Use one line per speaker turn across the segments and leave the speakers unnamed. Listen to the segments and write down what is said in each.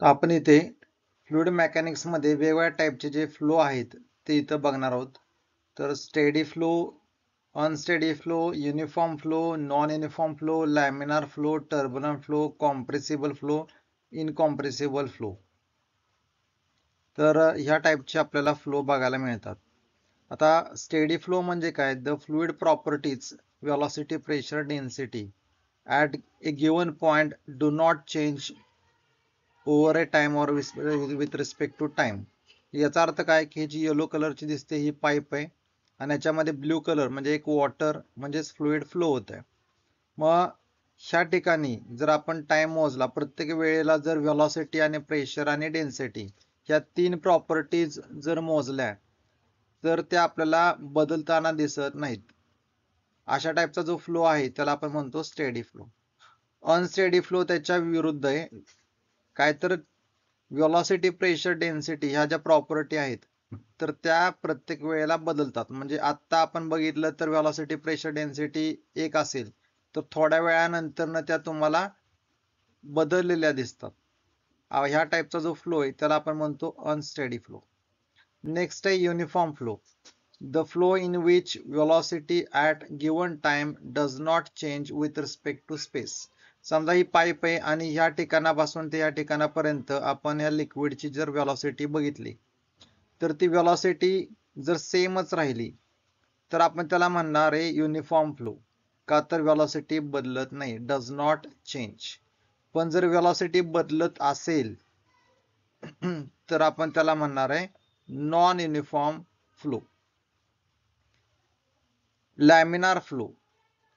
तर आपण इथे फ्लुइड मेकॅनिक्स मध्ये वेगवेगळ्या टाईपचे जे फ्लो आहेत ते इथं बघणार आहोत. तर steady flow, unsteady flow, uniform flow, non uniform flow, laminar flow, turbulent flow, compressible flow, incompressible flow. तर ह्या टाईपचे आपल्याला फ्लो बघायला मिळतात. आता स्टेडी फ्लो म्हणजे काय? The fluid properties, velocity, pressure, density at a given point do not change over A time और विथ रिस्पेक्ट टू टाइम. याचा अर्थ काय की जी येलो कलरची दिसते ही पाईप आहे आणि याच्यामध्ये ब्ल्यू कलर म्हणजे एक वॉटर म्हणजेच फ्लुइड फ्लो होत आहे. मग ह्या ठिकाणी जर आपण टाइम मोजला, प्रत्येक वेळेला जर व्हेलॉसिटी आणि प्रेशर आणि डेन्सिटी ह्या तीन प्रॉपर्टीज जर मोजल्या तर त्या आपल्याला बदलताना दिसत नाहीत. अशा टाईपचा जो फ्लो आहे त्याला आपण म्हणतो स्टेडी फ्लो. अनस्टेडी फ्लो त्याच्या विरुद्ध आहे. काय तर व्हेलॉसिटी, प्रेशर, डेन्सिटी ह्या ज्या प्रॉपर्टी आहेत तर त्या प्रत्येक वेळेला बदलतात. म्हणजे आता आपण बघितलं तर व्हेलॉसिटी, प्रेशर, डेन्सिटी एक असेल तर थोड्या वेळानंतर त्या तुम्हाला बदललेल्या दिसतात. ह्या टाईपचा जो फ्लो आहे त्याला आपण म्हणतो अनस्टेडी फ्लो. नेक्स्ट आहे uniform flow. The flow in which velocity at given time does not change with respect to space. समजा ही पाईप आहे आणि ह्या ठिकाणापासून ते ह्या ठिकाणापर्यंत आपण ह्या लिक्विडची जर व्हेलॉसिटी बघितली तर ती व्हेलॉसिटी जर सेमच राहिली तर आपण त्याला म्हणणार आहे युनिफॉर्म फ्लो. का तर व्हेलॉसिटी बदलत नाही, डज नॉट चेंज. पण जर व्हेलॉसिटी बदलत असेल तर आपण त्याला म्हणणार आहे non uniform flow. Laminar flow.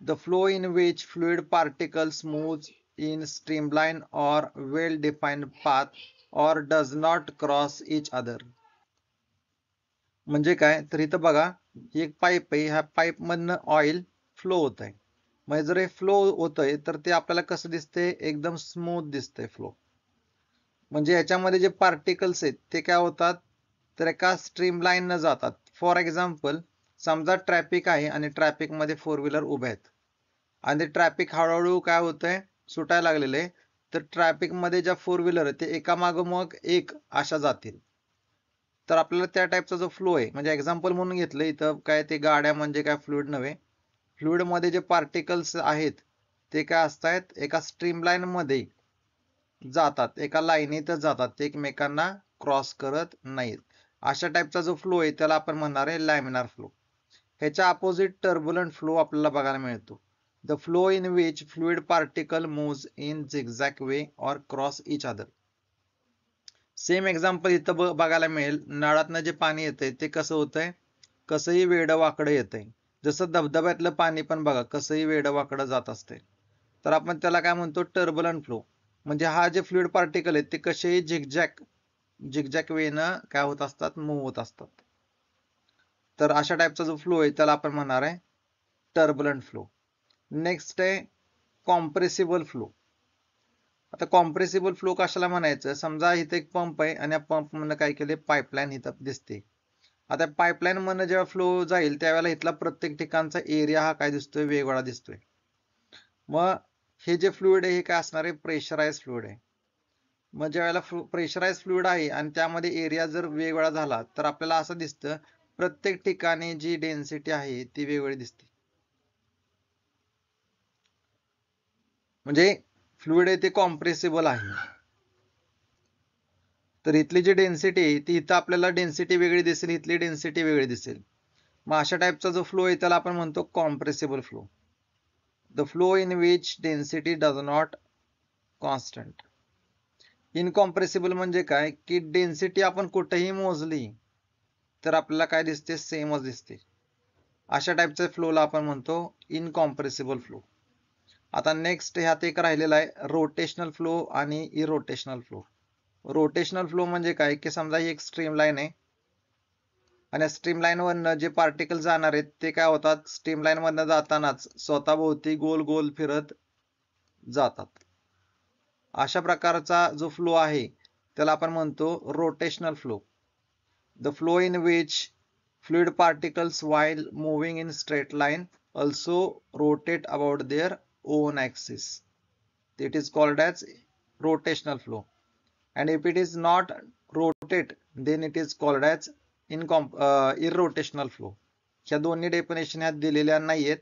The flow in which fluid particles moves in streamline or well-defined path or does not cross each other. म्हणजे काय? तर इथं बघा, ही एक पाईप आहे, ह्या पाईप मधनं ऑइल फ्लो होत आहे. म्हणजे जर हे फ्लो होतंय तर ते आपल्याला कसं दिसतंय? एकदम स्मूथ दिसतंय फ्लो. म्हणजे याच्यामध्ये जे पार्टिकल्स आहेत ते काय होतात? तर एका स्ट्रीमलाईन न जातात. फॉर एक्झाम्पल, समजा ट्रॅफिक आहे आणि ट्रॅफिक मध्ये फोर व्हीलर उभ्या आहेत आणि ट्रॅफिक हळूहळू काय होतंय? सुटायला लागलेलं आहे. तर ट्रॅफिक मध्ये ज्या फोर व्हीलर आहेत ते एकामागोमाग एक अशा जातील. तर आपल्याला त्या टाईपचा जो फ्लो आहे, म्हणजे एक्झाम्पल म्हणून घेतलं इथं, काय ते गाड्या म्हणजे काय फ्लुइड नव्हे. फ्लुइड मध्ये जे पार्टिकल्स आहेत ते काय असतात? एका स्ट्रीमलाईन मध्ये जातात, एका लाईनीतच जातात, ते एकमेकांना क्रॉस करत नाहीत. अशा टाईपचा जो फ्लो आहे त्याला आपण म्हणणार आहे लॅमिनार फ्लो. ह्याच्या अपोजिट टर्ब्युलंट फ्लो आपल्याला बघायला मिळतो. The flow in which fluid particle moves in zigzag way और cross each other. Same example इथं बघायला मिळेल. नळातनं जे पाणी येतंय ते कसं होतंय? कसंही वेडं वाकडं येतंय. जसं धबधब्यातलं पाणी पण बघा कसंही वेडं वाकडं जात असते. तर आपण त्याला काय म्हणतो? Turbulent flow. म्हणजे हा जे फ्लुइड पार्टिकल आहेत ते कसेही झिगझॅग वेनं काय होत असतात? मूव्ह होत असतात. तर अशा टाईपचा जो फ्लो आहे त्याला आपण म्हणणार आहे टर्ब्युलंट फ्लो. नेक्स्ट आहे कॉम्प्रेसिबल फ्लो. आता कॉम्प्रेसिबल फ्लो कशाला म्हणायचं? समजा इथे एक पंप आहे आणि या पंप मधनं काय केले? पाईपलाईन इथं दिसते. आता पाईपलाईन मधनं जेव्हा फ्लो जाईल त्यावेळेला इथला प्रत्येक ठिकाणचा एरिया हा काय दिसतोय? वेगवेगळा दिसतोय. मग हे जे फ्लुइड आहे हे काय असणार आहे? प्रेशराइज फ्लुइड आहे. मग ज्यावेळेला प्रेशराइज फ्लुइड आहे आणि त्यामध्ये एरिया जर वेगवेगळा झाला तर आपल्याला असं दिसतं प्रत्येक ठिकाणी जी डेन्सिटी आहे ती वेगवेगळी दिसते. म्हणजे फ्लुइड आहे ते कॉम्प्रेसिबल आहे. तर इथली जी डेन्सिटी आहे ती इथं आपल्याला डेन्सिटी वेगळी दिसेल, इथली डेन्सिटी वेगळी दिसेल. मग अशा टाईपचा जो फ्लो आहे त्याला आपण म्हणतो compressible flow. The flow in which density does not constant. Incompressible म्हणजे काय? की डेन्सिटी आपण कुठेही मोजली तर आपल्याला काय दिसते? सेमच दिसते. अशा टाईपच्या फ्लोला आपण म्हणतो इनकॉम्प्रेसिबल फ्लो. आता नेक्स्ट ह्यात एक राहिलेला आहे रोटेशनल फ्लो आणि इरोटेशनल फ्लो. रोटेशनल फ्लो म्हणजे काय? की समजा ही एक स्ट्रीम लाईन आहे आणि स्ट्रीम लाईन वरनं जे पार्टिकल जाणार आहेत ते काय होतात? स्ट्रीम लाईन मधनं जातानाच स्वतःभोवती गोल गोल फिरत जातात. अशा प्रकारचा जो फ्लो आहे त्याला आपण म्हणतो rotational flow. The flow in which fluid particles while moving in straight line also rotate about their own axis. It is called as rotational flow. and if it is not rotate then it is called as irrotational flow. ह्या दोन्ही definition ह्यात दिलेल्या नाहीयेत,